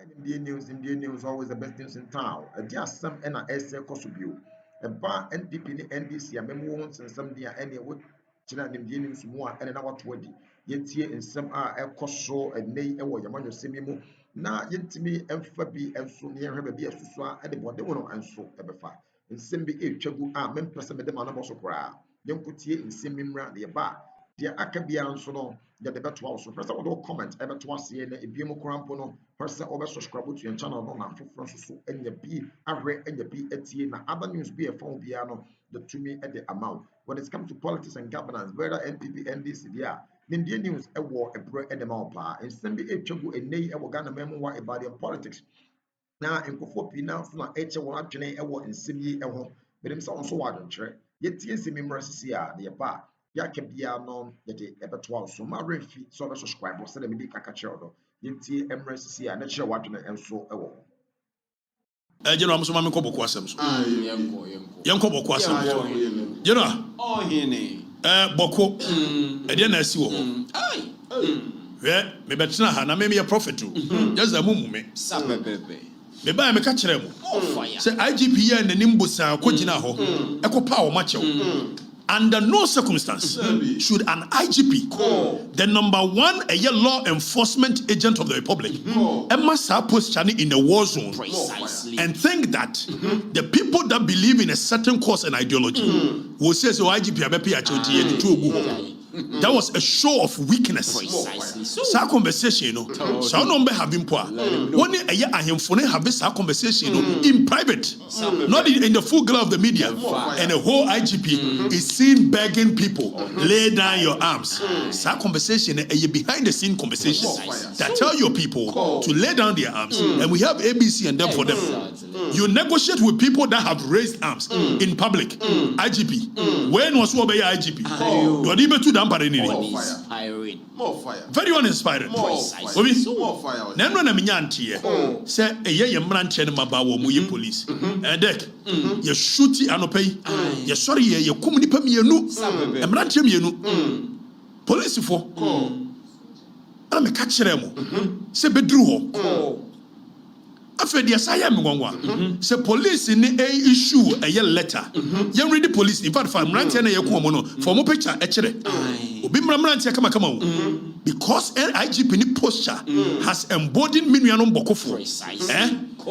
Indian news, always the best news in town. Just some and a essay Kosubio. A bar NPP NDC, a memo and some dear any what China Indian news more and our 20. Yet here in some are a coso and nay and what Yamano Semimo. Now, yet to me, and Fabi and so near her be a suswa and the body one and so ever far. In Simbi a chabu are men person with the man of also cry. Young put here in Simimra the bar. Dear Akabia and so on. The better also. First of all, comment ever twice here. If you more crampono, person over subscribe to your channel. No, man, for Francis, and your B, Avre, and your B, na other news be a phone piano, the to me at the amount. When it comes to politics and governance, whether NPP, NDC, yeah, Indian news, a war, a bread, and a malpa, and send me a chubu, a nay, a Wagana memoir about your politics. Now, in Kofopi, now, from H1 Chene, a war in Simi, a home, but himself also one trade. Yet, Simi Mercy, the bar. Yakabia non yet ever 12 so my refi so the subscribe was me kakachodo yeti emresi a natural wadwene enso ewo General Musoma me ko boko asem so yenko boko asem so General oh hene boko e de na asi wo ai me betena ha na me prophet too just the mumu me sabebebe me ba me ka kire mu say IGP ya na nimbusa ko gina ho e ko pa wo ma chew. Under no circumstance should an IGP, the #1 law enforcement agent of the Republic, must post in a war zone and think that the people that believe in a certain cause and ideology will say, so IGP, that was a show of weakness. Sa conversation, so no be having poor. One have this conversation in private, not in the full glare of the media. And the whole IGP is seen begging people, lay down your arms. Sa conversation, behind the scene conversation that tell your people to lay down their arms. And we have ABC and them for them. You negotiate with people that have raised arms in public. IGP. When was what by IGP? More fire. Very uninspiring. More fire. Nemra na minyantie. Say ye mranche ne mabawo mu ye police. And dek ye shooty anopai. Ye sorry ye kum nipa mienu. Mranche mienu. Police fo. Ana me ka kire mo. Se bedru ho. After the asaya mgonwa say police ni issue a letter you read the police in fact for mrantia na yeko mo no for mo picture e kire obi mrantia kama because IGP ni posture has embodied minuanom bokofo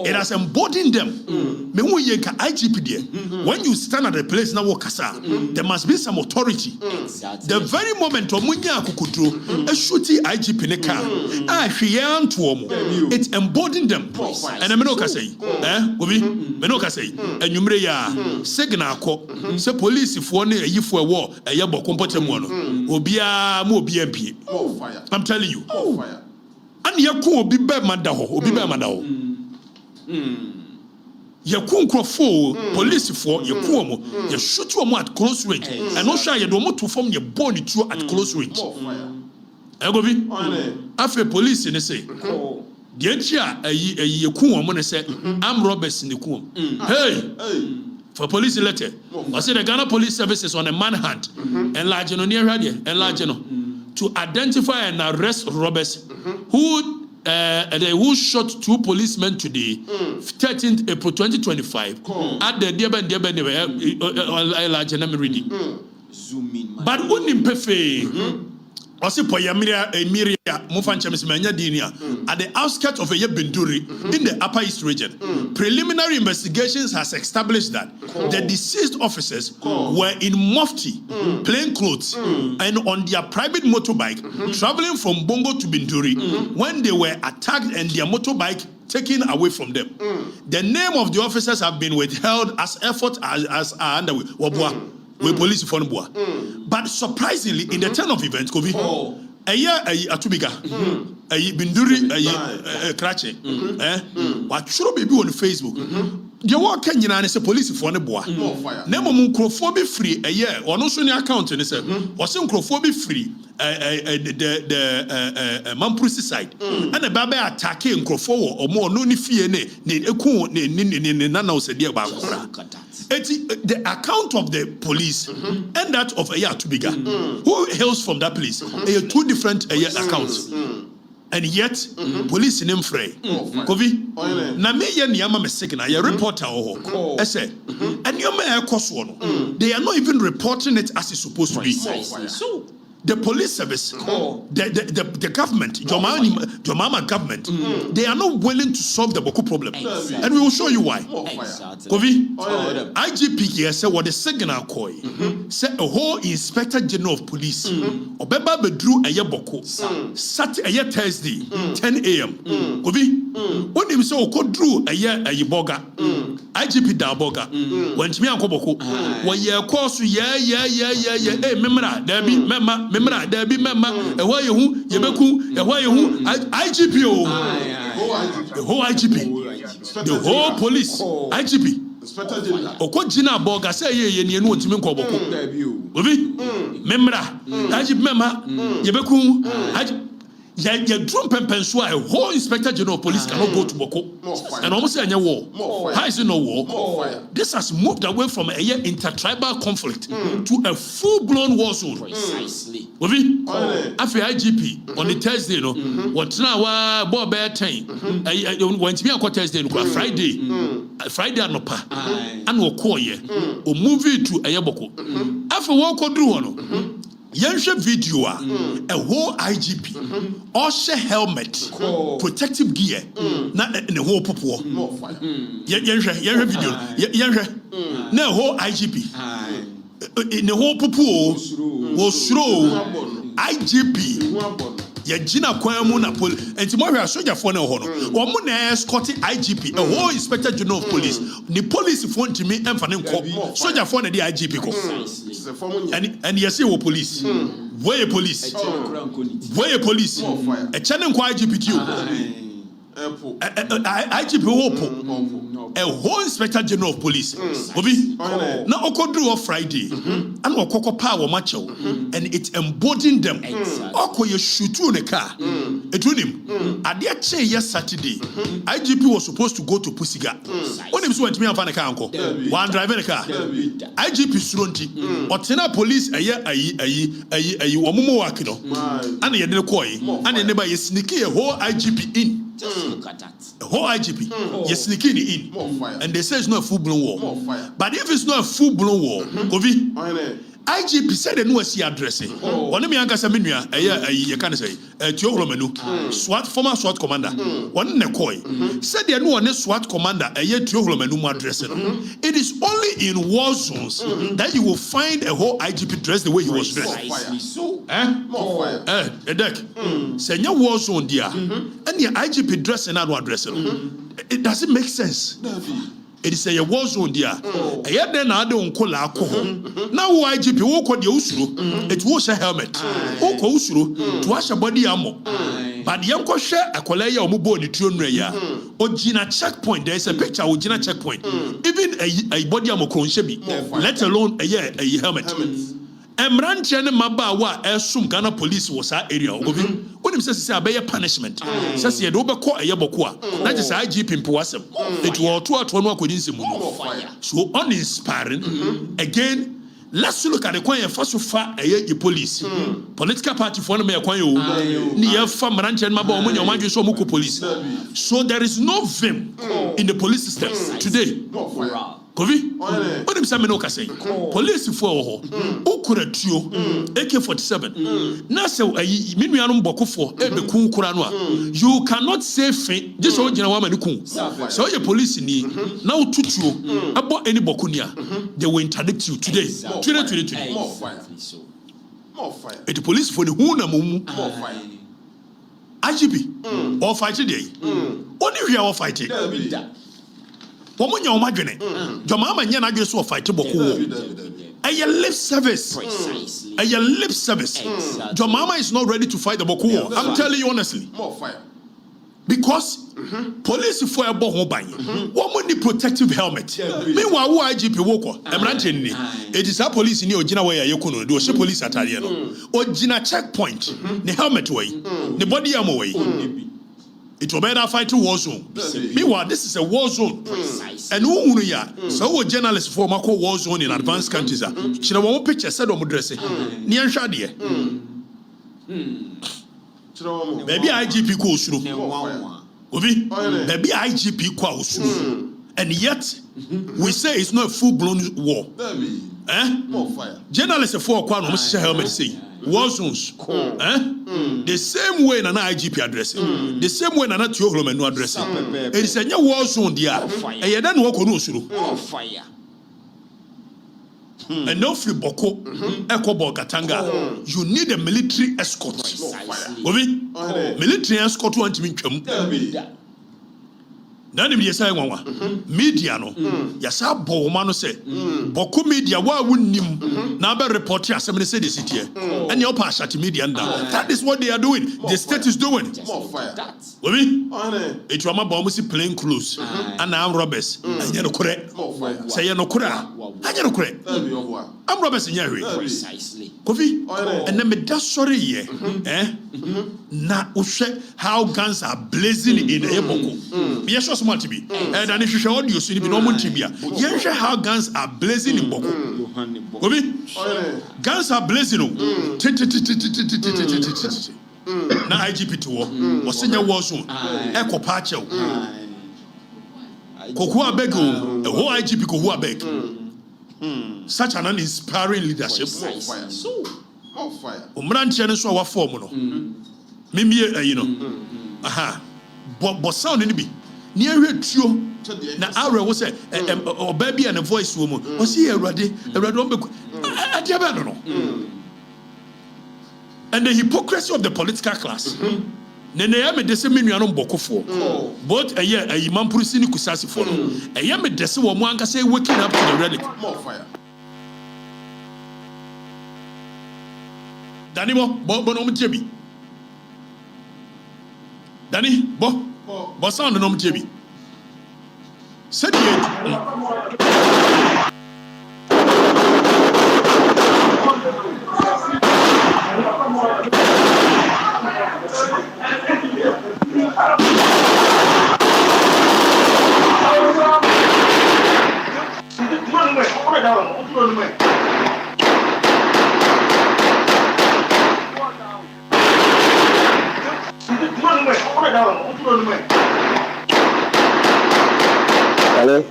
it has embodied them me hu ye ka IGP there when you stand at the place na work kasa there must be some authority the very moment omunya akukudro a shooty IGP ne car hwe anto omo it embodied them. And I no say, Obi, me no say, and you may signal call, say police if one a for a war, a yabo compotemono, Obia mo BMP. I'm telling you, and Yaku be bad madaho, Obi Madaho. Yakun crofo, police for your kuomo, you shoot you at close range, and no shy you don't to form your body through at close range. Egobi, after police in the say. The entire I'm robbers in the kum. Hey, for police letter. I said the Ghana Police Services on a manhunt, enlarging on near radio, enlarging to identify and arrest robbers who shot 2 policemen today, 13th April 2025, at the Deben reading. But wouldn't pay. Also, Poyamiria, at the outskirts of Binduri in the Upper East region. Preliminary investigations has established that the deceased officers were in mufti, plain clothes, and on their private motorbike traveling from Bongo to Binduri when they were attacked and their motorbike taken away from them. The name of the officers have been withheld as efforts as are underway. We police for but surprisingly, in the turn of events, COVID, a year Atubiga, a Binduri, a Krache, what should be on Facebook? You walk in and say police for the boy. Never microphobe free a year or no sooner account and say, was microphobe free the Mampusi side and a baba attacking Crofo or more no fear ne Nana said dear Bawku. The account of the police and that of Aya Tubiga, who hails from that place, are 2 different accounts. and yet police in him free. Kovi, na me ye niyama me signal ye reporter oho. I say, and you may cost one. They are not even reporting it as it's supposed to be. So the police service, the government, your mama government, they are not willing to solve the Bawku problem. And we will show you why. Kovi, IGP here said what the signal koi said a whole inspector general of police Obeba bedru a Bawku sat a Thursday 10 a.m. Kovi, when him say Okodru a boga IGP da boga when me anko Bawku when ye course hey memra there be memra there be memma e why you yebeku e why you IGP the whole IGP the whole police IGP Okojina boga say ye ne no ntimi nko Bawku obi memra IGP memma yebeku ya drum pempenso a whole inspector general of police cannot go to Bawku and almost say war. How is it no war? This has moved away from a intertribal conflict to a full-blown war zone. Precisely. After IGP on the Thursday, no, what now? Bob Bear Time. When to be on Thursday, Friday no pa, and we call ye or move it to a Bawku. After walk on through Yansha video a whole IGP Osha helmet protective gear na the whole popo yansha video yansha na whole IGP in the whole popo was throw IGP Yajina Kwamu na police and tomorrow soldier for no honor or Muna escorting IGP a whole inspector general of police the police phone to me and for them soldier for the IGP and you say police where police a channel IGP IGP a whole inspector general of police Obi now Okodru on Friday and Okoko power macho and it's embodying them Oko you shoot in a car it with him at the actually yes Saturday IGP was supposed to go to Pusiga when him went to me and find a car uncle one driving a car IGP Suronti or Tena police a year Wamumo Wakino and the other koi and the neighbor is sneaky a whole IGP in. Just look at that. The whole IGP, you're sneaking in. And they say it's not a full-blown war. But if it's not a full-blown war, Kovi, IGP said they know see addressing. One of me anka Saminia, you can say, Tioromenu, SWAT, former SWAT commander, one Nekoi, said they know one SWAT commander, a year Tioromenu addressing. It is only in war zones that you will find a whole IGP dressed the way he was dressed. Deck, say your war zone, dear, and the IGP dressing and addressing. It doesn't make sense. It is a war zone there. A year then I don't call alcohol. Now IGP walk on the Usru, it was a helmet. Walk Usru to wash a body armor. But the uncle share a colaya or mubo the Tunreya. Or Gina checkpoint, there is a picture of Gina checkpoint. Even a body armor conshebi, let alone a helmet. Emranchene Mabawa Elsum Ghana police was our area. When him says a better punishment, says he had overcaught a Yabokwa, that is IGP in Powasem. It was 2 at 1 within Simu. So uninspiring. Again, let's look at the choir first so far a police. Political party for me near Farm Ranchen Maba when your mind is so much police. So there is no vim in the police system today. Kovi, what am I saying? Police for Okuratio, AK-47. Nasa, Mimianum Bokufo, Ebekun Kuranwa. You cannot say faint. This old woman, so your police in now tutu about any Bokunia. They will interdict you today. Today. More fire. It's the police for the Huna Mumu. IGP, or fight today. Only we are fighting. Woman, your margin. Your mama and Yana just fight to Bawku. A lip service. A lip service. Your mama is not ready to fight the Bawku. I'm telling you honestly. More fire. Because police for a bohobay. Woman the protective helmet. Meanwhile, who IGP Woko? I'm not telling you. It is a police in your Gina way. You couldn't do a police at Ariano. Or Gina checkpoint. The helmet way. The body armor way. It will better fight to war zone. Meanwhile, this is a war zone. And who ya? So journalists for Mako war zone in advanced countries. She have one picture said on dressing. Near Shadia. Baby IGP ko osuro. Obi, baby IGP ko osuro. And yet, we say it's not a full-blown war. More fire. Journalists for Kwano must helmet say war zones. The same way Nana IGP addressing, the same way Nana Tiohlo no addressing. It is a new war zone there. And you don't walk on Usuru. Fire. And no free Bawku, Ekobo Katanga. You need a military escort. Obi, military escort want to mean Nani mi yesa enwa media no yasa bo ma no se Bawku media wa wunnim na be report asem ne se de sitie ene opa ashati media nda. That is what they are doing. The state is doing. More fire. Obi it wa ma ba mo si plain clothes and am robbers anya no kore say ye no kore anya no kore am robbers nya hwe Precisely. Kofi ene me da sorry ye na uhwe how guns are blazing in Bawku me so smart to be and if you show audio so ni bi no mo ntibia ye hwe how guns are blazing in Bawku Kofi guns are blazing na IGP to wo senya war zone ekopa achew koku abeg o whole IGP koku abeg such an inspiring leadership So, More fire. umranche ne so wa form no memie you know aha but sound ni bi ni ahwe tuo na awre wo say oba bi and voice wo mu o see Awurade on be adia be no and the hypocrisy of the political class nene ya me dese menuanom Bawkufo both ayi mampurisi ni kusasifo no eya me dese wo mu ankasa waking up to the relic. More fire. Dani bo no mtiebi Dani bo sound no mtiebi said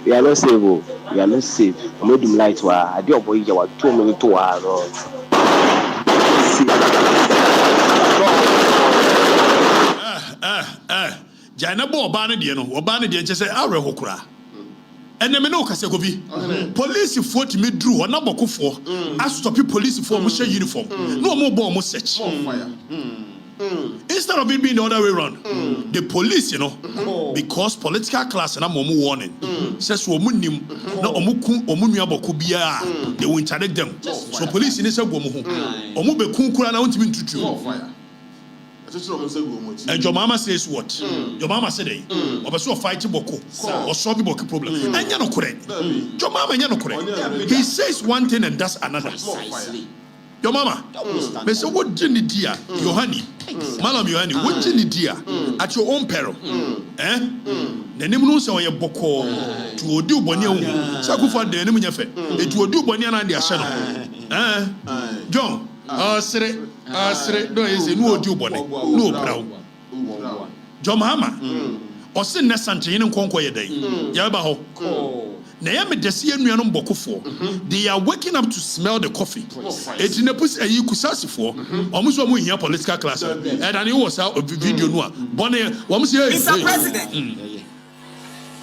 We are not safe. We are not safe. I'm not doing light. I do boy. You are 2 minutes to Jana bo oba ne de no oba ne de nche say awre hokura ene me no kase kofi police fo ti me dru ona Bawkufo a stop police fo mo share uniform no mo bo mo search. More fire. Instead of it being the other way around, the police, you know, because political class and I'm warning, says womunim, no omuku omunya Bawku biya, they will interdict them. So police in this womu, omube kunkura na unti mintutu. More fire. And your mama says what? Your mama said, "Obeso fighting Bawku or solving Bawku problem." And you no correct. Your mama you no correct. He says one thing and does another. Your mama, me say what did dia, Yohani, Malam Yohani, what did dia at your own peril? The name no say oye Bawku to odu boni o. Sakufa de name nyafe. E to odu boni na dia hye no. John, asre, do is no odu boni. No brow. John Mahama. O se na santre ne nkonko ye dan. Ya ba ho. Na ya me desi anuanom Bawkufo they are waking up to smell the coffee. It in a push ayi kusasifo omo so mo hia political class and then it was a video no a bone wo say Mr. President,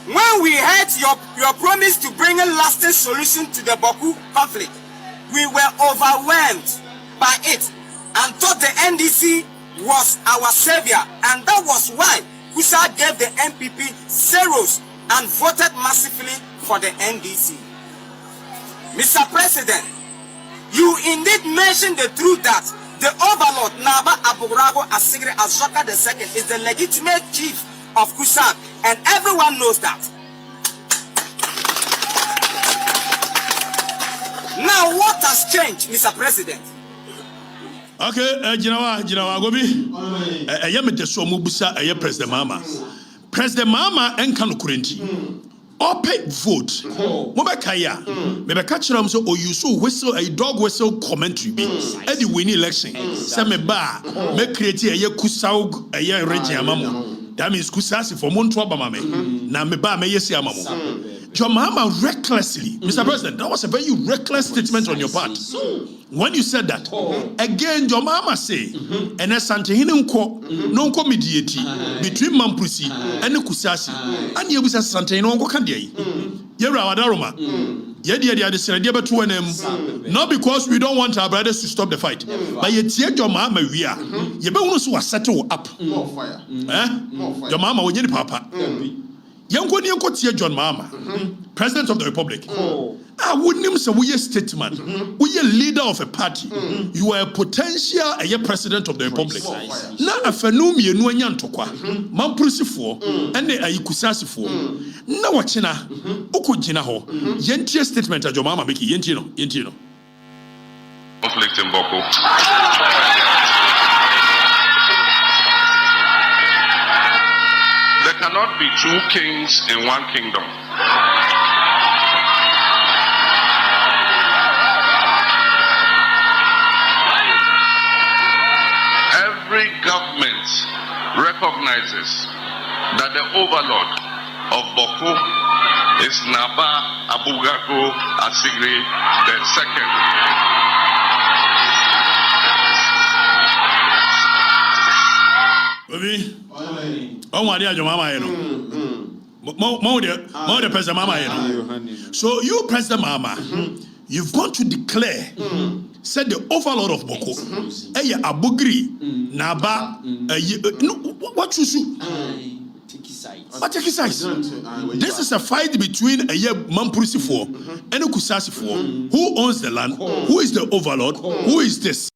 when we heard your promise to bring a lasting solution to the Bawku conflict, we were overwhelmed by it and thought the NDC was our savior, and that was why Kusa gave the MPP zeros and voted massively for the NDC. Mr. President, you indeed mentioned the truth that the overlord Naba Aburago Asigre Azoka II is the legitimate chief of Kusa, and everyone knows that. Now what has changed, Mr. President? Okay, Jinawa Gobi. I am the so mubusa, I am President Mama. President Mama and Kanu Kurenti. Open vote. Mobakaya. Maybe catch them so or you so whistle a dog whistle commentary be at the winning election. Some bar may create a year kusau a year region amamo. That means kusasi for Montreal Bamame. Na me ba me yesi amamo. Your mama recklessly, Mr. President, that was a very reckless statement on your part. When you said that, again, your mama say, and as Santehine no mediate between Mampusi and the Kusasi, and you was a Santehine on Candy. Yera Wadaroma. Not because we don't want our brothers to stop the fight, but yet your mama we are. You better was settle up. More fire. Your mama will get papa. Young John Mama, President of the Republic. I wouldn't say we are statesman. We are leader of a party. You are a potential president of the Republic. Now a phenomenon no nyantokwa. Mampusi for and the ayikusasi for. Na wachina okujina ho. Yentie statement of your mama make yentino. Conflict in Bawku. There cannot be two kings in one kingdom. Every government recognizes that the overlord of Bawku is Naba Abugako Asigri II. Oh, my dear, your mama, more President Mama. So you, President Mama, you've gone to declare, said the overlord of Bawku, Abugri, Naba, what you should. But take his size. This is a fight between a Mampusi for and a Kusasi for. Who owns the land? Who is the overlord? Who is this?